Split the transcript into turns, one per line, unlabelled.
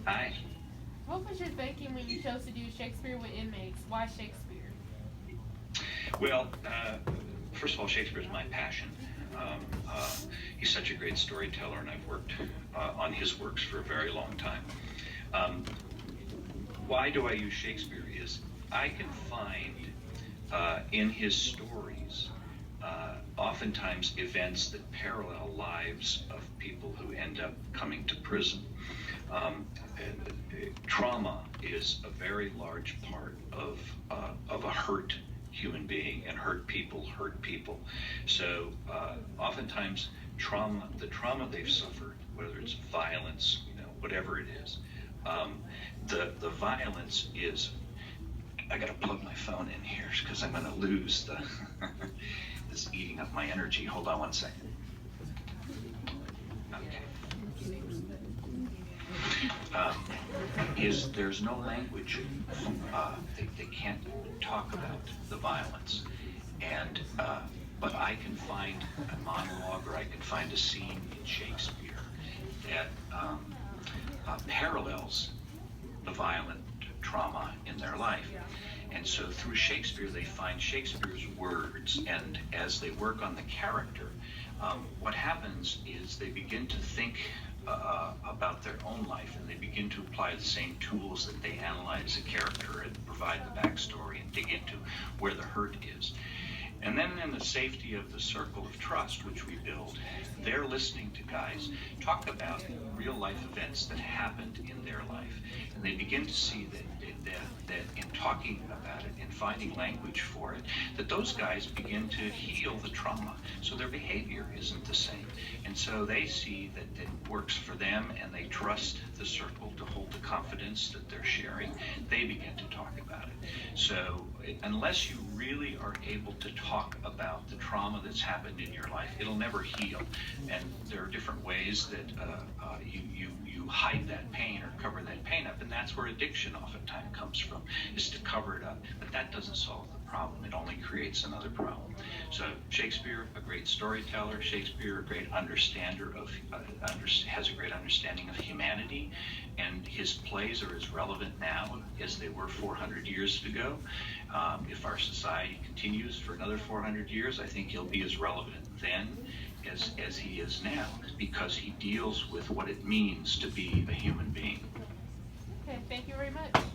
Hi.
What was your thinking when you chose to do Shakespeare with inmates? Why Shakespeare?
Well, first of all, Shakespeare is my passion. Um, uh, he's such a great storyteller, and I've worked on his works for a very long time. Um, why do I use Shakespeare? Is I can find in his stories oftentimes events that parallel lives of people who end up coming to prison. Trauma is a very large part of a hurt human being, and hurt people hurt people. So oftentimes the trauma they've suffered, whether it's violence, whatever it is, the violence is. I got to plug my phone in here because I'm going to lose the this eating up my energy. Hold on one second. Okay. Um, is there's no language. They can't talk about the violence, and but I can find a monologue, or I can find a scene in Shakespeare that parallels the violent trauma in their life. And so through Shakespeare, they find Shakespeare's words, and as they work on the character, what happens is they begin to think about their own life, and they begin to apply the same tools that they analyze a character and provide the backstory and dig into where the hurt is. And then in the safety of the circle of trust which we build, they're listening to guys talk about real life events that happened in their life. And they begin to see that in talking about it and finding language for it, that those guys begin to heal the trauma. So their behavior isn't the same. And so they see that it works for them, and they trust the circle to hold the confidence that they're sharing. They begin to talk about it. So unless you really are able to talk about the trauma that's happened in your life, it'll never heal. And there are different ways that you hide that pain or cover that pain up, and that's where addiction oftentimes comes from, is to cover it up. But that doesn't solve the problem. It only creates another problem. So Shakespeare, a great storyteller. Shakespeare, a great understander of has a great understanding of humanity, and his plays are as relevant now as they were 400 years ago. If our society continues for another 400 years, I think he'll be as relevant then as he is now, because he deals with what it means to be a human being.
Okay, thank you very much.